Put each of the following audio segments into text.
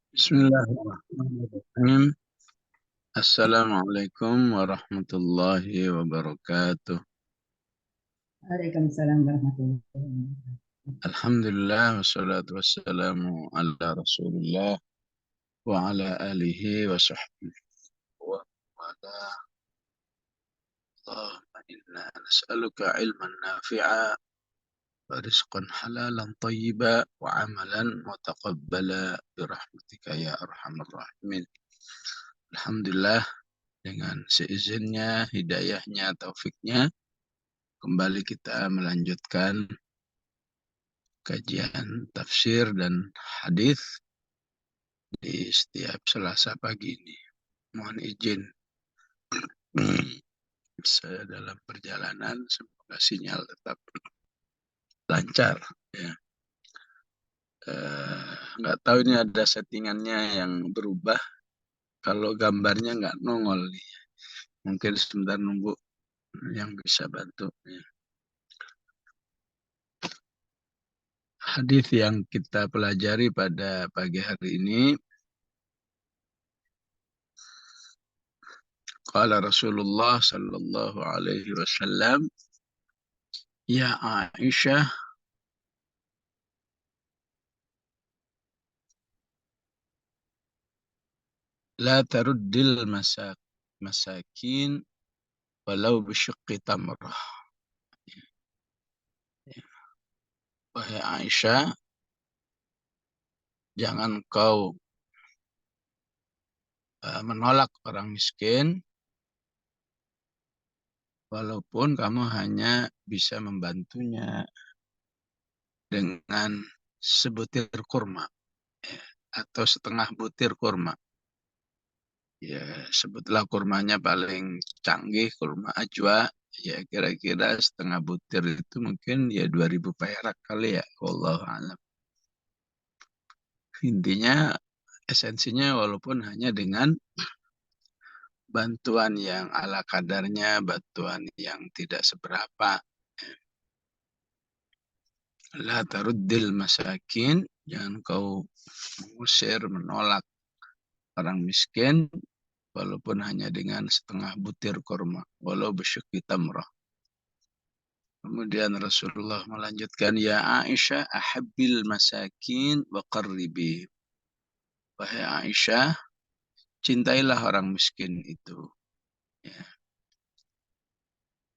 Bismillahirrahmanirrahim. Assalamualaikum warahmatullahi wabarakatuh. Waalaikumsalam warahmatullahi wabarakatuh. Alhamdulillah wassalatu wassalamu ala Rasulillah wa ala alihi wa sahbihi wa wala. Allahumma inna nas'aluka ilman nafi'a wa rizqan halalan tayyiba wa amalan mutaqabbala bi rahmatika ya arhamar rahimin. Alhamdulillah, dengan seizinnya, hidayahnya, taufiknya, kembali kita melanjutkan kajian tafsir dan hadis di setiap Selasa pagi ini. Mohon izin, saya dalam perjalanan, semoga sinyal tetap lancar. Ya. Nggak tahu ini ada settingannya yang berubah. Kalau gambarnya nggak nongol nih. Mungkin sebentar nunggu yang bisa bantu. Ya. Hadis yang kita pelajari pada pagi hari ini, qala Rasulullah sallallahu alaihi wasallam, ya Aisyah, la taruddil masakin walau bisyuqqi tamrah. Wahai Aisyah, jangan kau menolak orang miskin, walaupun kamu hanya bisa membantunya dengan sebutir kurma, ya, atau setengah butir kurma. Ya, sebutlah kurmanya paling canggih, kurma ajwa. Ya, kira-kira setengah butir itu mungkin ya 2.000 perak kali ya. Wallahu a'lam. Intinya, esensinya walaupun hanya dengan bantuan yang ala kadarnya, bantuan yang tidak seberapa. La taruddil masakin, jangan kau mengusir, menolak orang miskin, walaupun hanya dengan setengah butir kurma, walau bisyukki tamrah. Kemudian Rasulullah melanjutkan, ya Aisyah, ahabbil masakin wa qarribi. Wahai Aisyah, cintailah orang miskin itu. Ya.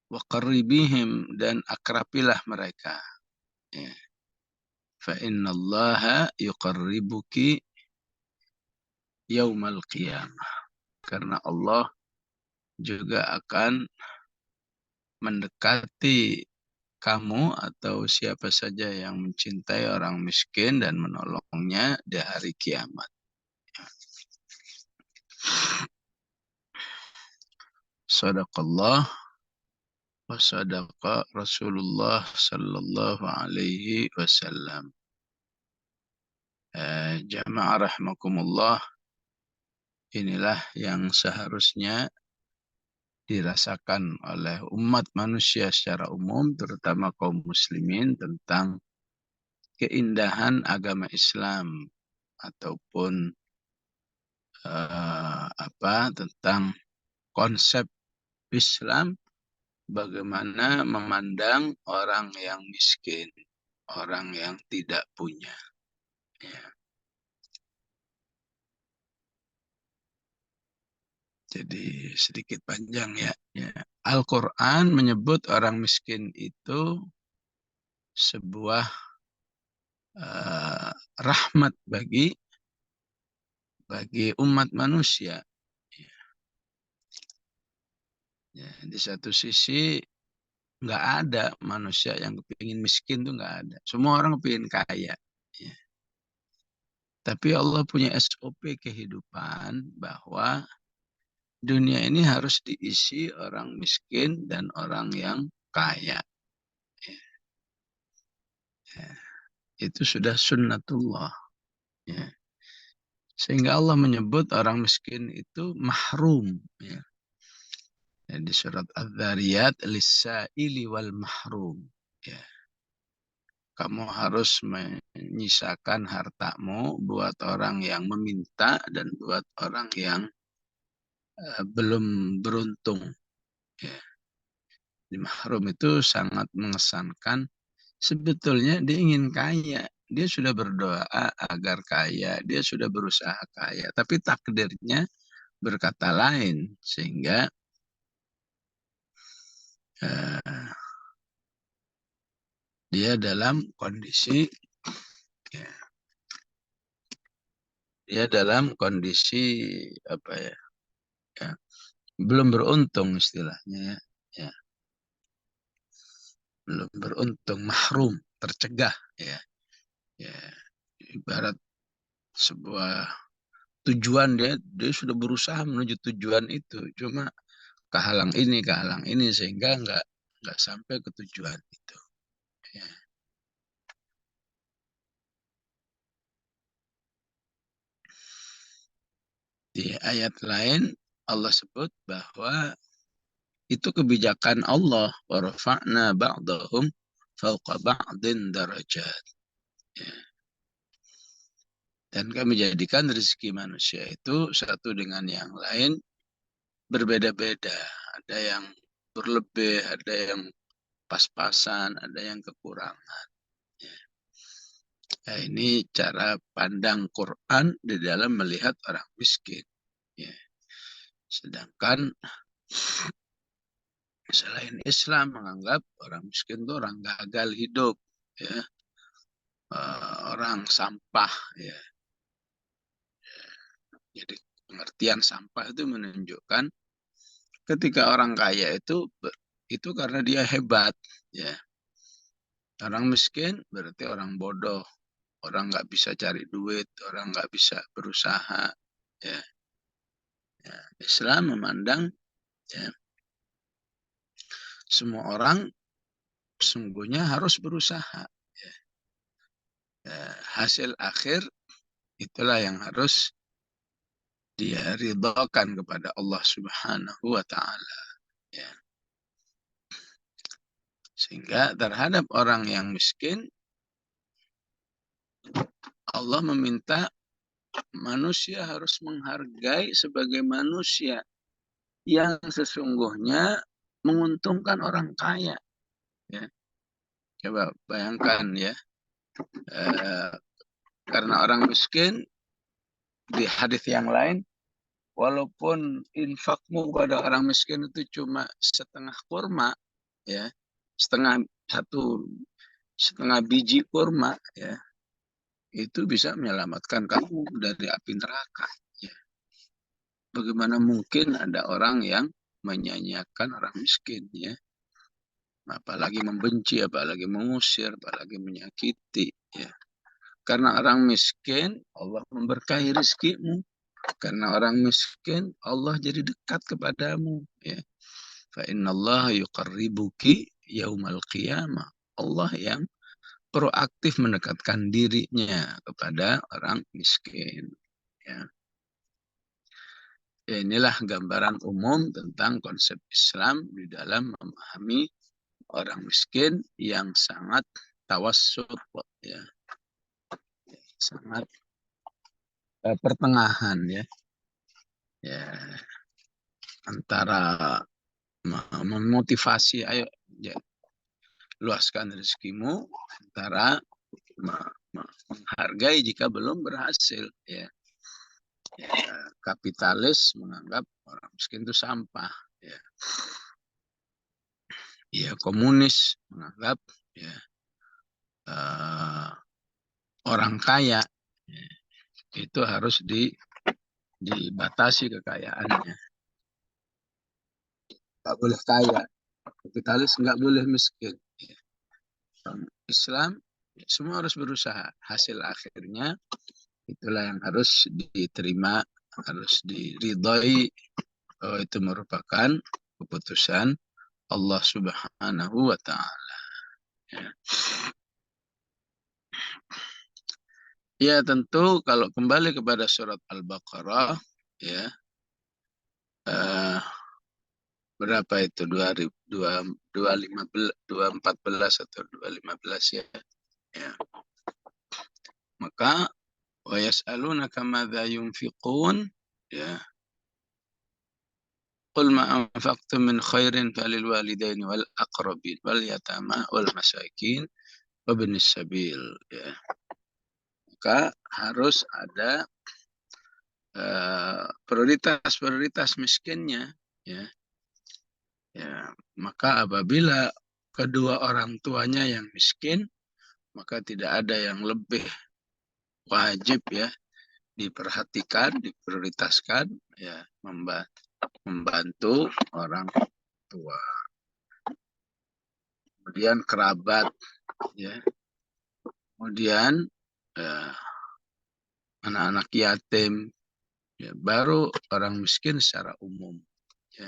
Wa qarribihim, dan akrabilah mereka. Ya. Fa innallaha yuqarribuki yaumal qiyamah. Karena Allah juga akan mendekati kamu atau siapa saja yang mencintai orang miskin dan menolongnya di hari kiamat. Sadaqallah wa sadaqa Rasulullah sallallahu alaihi wasallam. Jamaah rahmakumullah, inilah yang seharusnya dirasakan oleh umat manusia secara umum, terutama kaum muslimin, tentang keindahan agama Islam ataupun tentang konsep Islam, bagaimana memandang orang yang miskin, orang yang tidak punya. Ya. Jadi sedikit panjang ya. Ya. Al-Quran menyebut orang miskin itu sebuah rahmat bagi umat manusia. Ya. Ya, di satu sisi nggak ada manusia yang kepingin miskin, tuh nggak ada. Semua orang kepingin kaya. Ya. Tapi Allah punya SOP kehidupan bahwa dunia ini harus diisi orang miskin dan orang yang kaya. Ya. Ya. Itu sudah sunnatullah. Ya. Sehingga Allah menyebut orang miskin itu mahrum. Ya. Ya, di surat Adz-Dzariyat, lis-sa'ili wal mahrum. Ya. kamu harus menyisakan hartamu buat orang yang meminta dan buat orang yang belum beruntung. Ya. Di mahrum itu sangat mengesankan. Sebetulnya dia ingin kaya. Dia sudah berdoa agar kaya. Dia sudah berusaha kaya. Tapi takdirnya berkata lain. Sehingga uh, dia dalam kondisi ya, dia dalam kondisi apa ya, ya belum beruntung istilahnya ya, ya belum beruntung, mahrum, tercegah ya, ya ibarat sebuah tujuan, dia sudah berusaha menuju tujuan itu, cuma kehalang ini sehingga nggak sampai ke tujuan itu. Ya. Di ayat lain Allah sebut bahwa itu kebijakan Allah, wa rafa'na ba'dahum fauqa ba'din darajat. Ya. Dan kami jadikan rezeki manusia itu satu dengan yang lain berbeda-beda. Ada yang berlebih, ada yang pas-pasan, ada yang kekurangan. Ya. Nah, ini cara pandang Quran di dalam melihat orang miskin. Ya. Sedangkan selain Islam menganggap orang miskin itu orang gagal hidup, ya, orang sampah. Ya. Jadi pengertian sampah itu menunjukkan ketika orang kaya itu karena dia hebat. Ya. Orang miskin berarti orang bodoh, orang nggak bisa cari duit, orang nggak bisa berusaha. Ya. Ya. Islam memandang ya, semua orang sesungguhnya harus berusaha. Ya. Ya. Hasil akhir itulah yang harus dia ridhakan kepada Allah Subhanahu wa Ta'ala. Ya. Sehingga terhadap orang yang miskin, Allah meminta manusia harus menghargai sebagai manusia yang sesungguhnya menguntungkan orang kaya. Ya. Coba bayangkan ya, eh, karena orang miskin di hadis yang lain, walaupun infakmu kepada orang miskin itu cuma setengah kurma, ya, setengah satu setengah biji kurma, ya, itu bisa menyelamatkan kamu dari api neraka. Ya. Bagaimana mungkin ada orang yang menyanyiakan orang miskin, ya, apalagi membenci, apalagi mengusir, apalagi menyakiti, ya. Karena orang miskin, Allah memberkahi rezekimu. Karena orang miskin, Allah jadi dekat kepadamu. Ya. Fa innallaha yuqarribuki yaumal qiyamah. Allah yang proaktif mendekatkan dirinya kepada orang miskin. Ya. Ya, inilah gambaran umum tentang konsep Islam di dalam memahami orang miskin yang sangat tawassut, ya, sangat pertengahan ya, ya antara memotivasi, ayo ya, luaskan rezekimu, antara menghargai jika belum berhasil. Ya. Ya, kapitalis menganggap orang miskin itu sampah. Ya, ya komunis menganggap ya, orang kaya ya, itu harus dibatasi kekayaannya. Nggak boleh kaya. Kapitalis nggak boleh miskin. Ya. Islam ya, semua harus berusaha. Hasil akhirnya itulah yang harus diterima, harus diridhoi. Oh, itu merupakan keputusan Allah Subhanahu wa Ta'ala. Ya. Ya, tentu kalau kembali kepada surat Al-Baqarah, ya, berapa itu? 2014 atau 2015 ya. Ya. Maka wa yas'alunaka madza yunfiqun, ya. Qul ma anfaqtum min khairin falil walidaini wal aqrabin wal yatama wal masakin wa binis sabil, ya. Maka harus ada prioritas miskinnya, ya. Ya, maka apabila kedua orang tuanya yang miskin, maka tidak ada yang lebih wajib, ya, diperhatikan, diprioritaskan, ya, membantu orang tua. Kemudian kerabat, ya. Kemudian anak-anak yatim, ya, baru orang miskin secara umum, ya.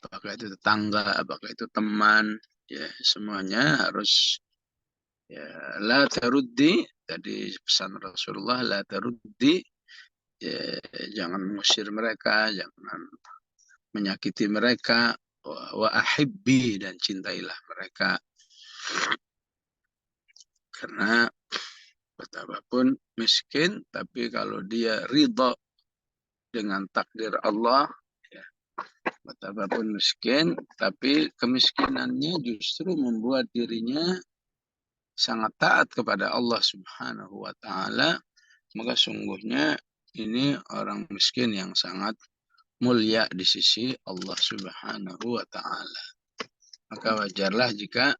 Apakah itu tetangga, apakah itu teman, ya, semuanya harus, ya, la taruddi, tadi pesan Rasulullah, la taruddi, ya, jangan mengusir mereka, jangan menyakiti mereka, wa ahibbi, dan cintailah mereka. Karena betapapun miskin, tapi kalau dia ridha dengan takdir Allah, ya, betapapun miskin, tapi kemiskinannya justru membuat dirinya sangat taat kepada Allah Subhanahu wa Ta'ala, maka sungguhnya ini orang miskin yang sangat mulia di sisi Allah Subhanahu wa Ta'ala. Maka wajarlah jika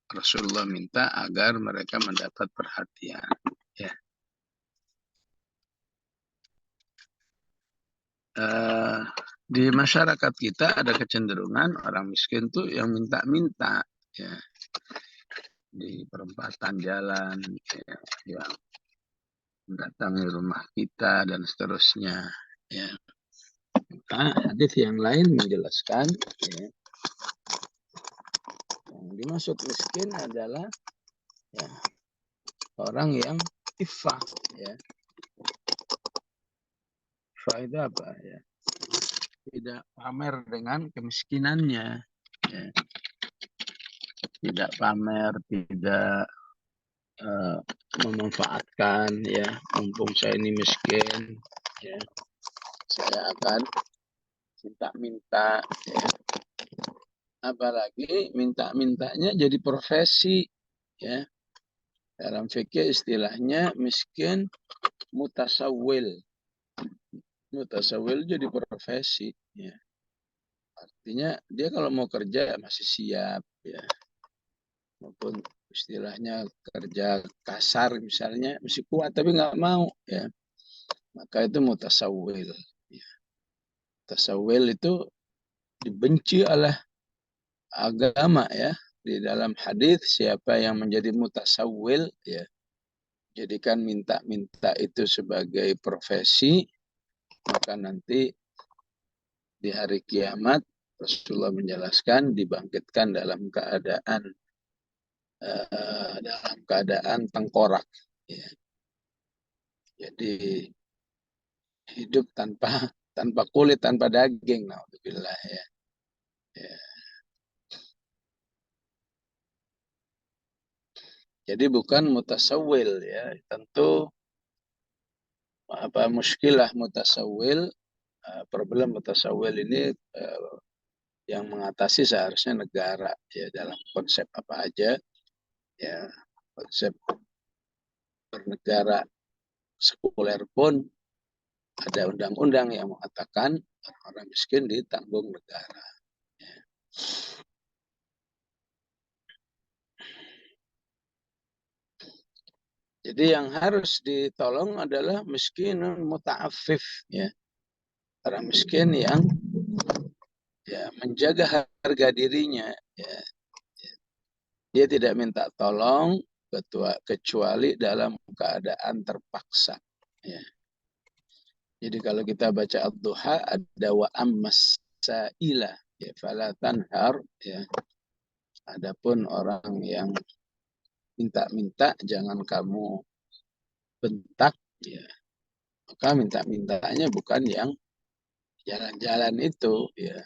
Rasulullah minta agar mereka mendapat perhatian, ya. Di masyarakat kita ada kecenderungan orang miskin tuh yang minta-minta, ya, di perempatan jalan, ya, yang mendatangi rumah kita dan seterusnya, ya. Nah, hadis yang lain menjelaskan, ya, yang dimaksud miskin adalah, ya, orang yang iffah, ya. Iffah itu apa, ya? Tidak pamer dengan kemiskinannya, ya. Tidak pamer, tidak memanfaatkan, ya, mumpung saya ini miskin, ya, saya akan minta-minta, ya. Apalagi minta-mintanya jadi profesi, ya. Dalam fikih istilahnya miskin mutasawwil. Mutasawwil jadi profesi, ya. Artinya dia kalau mau kerja masih siap, ya. Maupun istilahnya kerja kasar misalnya masih kuat tapi nggak mau, ya. Maka itu mutasawwil, ya. Mutasawwil itu dibenci oleh agama, ya. Di dalam hadis, siapa yang menjadi mutasawwil, ya, jadikan minta-minta itu sebagai profesi, maka nanti di hari kiamat Rasulullah menjelaskan dibangkitkan dalam keadaan tengkorak, ya. Jadi hidup tanpa kulit, tanpa daging, naudzubillah, ya. Ya. Jadi bukan mutasawwil, ya. Tentu muskilah mutasawwil, problem mutasawwil ini yang mengatasi seharusnya negara, ya, dalam konsep apa aja, ya, konsep bernegara sekuler pun ada undang-undang yang mengatakan orang miskin ditanggung negara, ya. Jadi yang harus ditolong adalah miskinun muta'affif, ya. Orang miskin yang, ya, menjaga harga dirinya, ya. Dia tidak minta tolong kecuali dalam keadaan terpaksa, ya. Jadi kalau kita baca ad-duha ada wa ammas sa'ila, ya, fala tanhar, ya. Adapun orang yang minta-minta jangan kamu bentak, ya. Maka minta-mintanya bukan yang jalan-jalan itu, ya.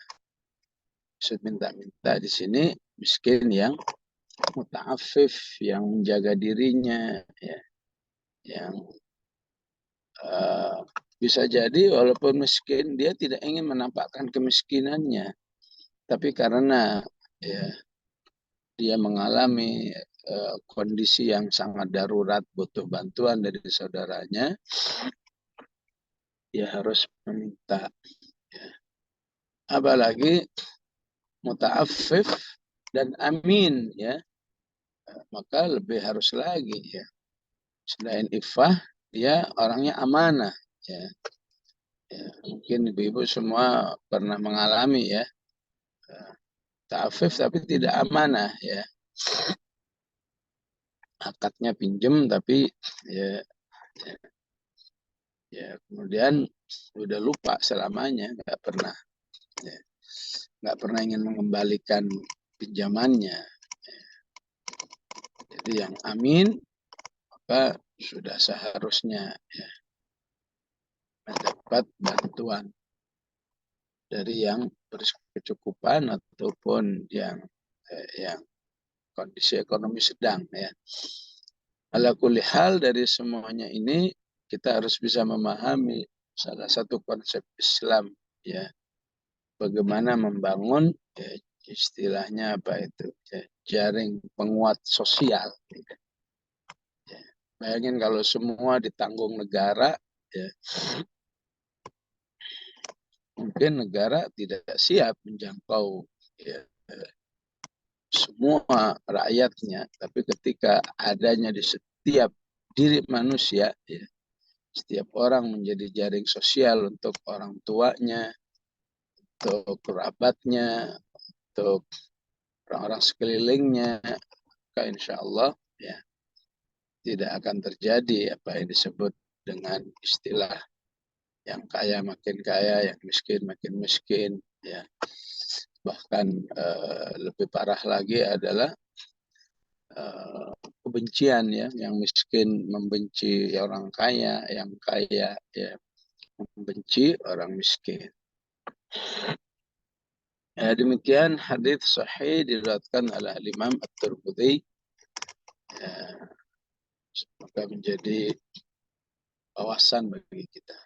Maksud minta-minta di sini miskin yang muta'affif, yang menjaga dirinya, ya, yang bisa jadi walaupun miskin, dia tidak ingin menampakkan kemiskinannya, tapi karena ya, dia mengalami kondisi yang sangat darurat, butuh bantuan dari saudaranya, dia harus meminta. Ya. Apalagi muta'affif dan amin, ya, maka lebih harus lagi, ya. Selain ifah, dia orangnya amanah, ya. Ya, mungkin ibu-ibu semua pernah mengalami, ya, ta'affif tapi tidak amanah, ya. Akadnya pinjem tapi ya, ya, ya kemudian udah lupa selamanya, ya, nggak pernah ingin mengembalikan pinjamannya. Jadi yang amin maka sudah seharusnya, ya, mendapat bantuan dari yang berkecukupan ataupun yang kondisi ekonomi sedang, ya. Ala kulli hal, dari semuanya ini kita harus bisa memahami salah satu konsep Islam, ya, bagaimana membangun, ya, istilahnya apa itu, ya, jaring penguat sosial. Ya. Bayangin kalau semua ditanggung negara, ya, mungkin negara tidak siap menjangkau, ya, semua rakyatnya. Tapi ketika adanya di setiap diri manusia, ya, setiap orang menjadi jaring sosial untuk orang tuanya, untuk kerabatnya, untuk orang-orang sekelilingnya, maka insya Allah, ya, tidak akan terjadi apa yang disebut dengan istilah yang kaya makin kaya, yang miskin makin miskin, ya. Bahkan lebih parah lagi adalah kebencian, ya, yang miskin membenci orang kaya, yang kaya, ya, membenci orang miskin. Ya, demikian hadis sahih diriwayatkan oleh Imam At-Tirmidzi, ya, semoga menjadi wawasan bagi kita.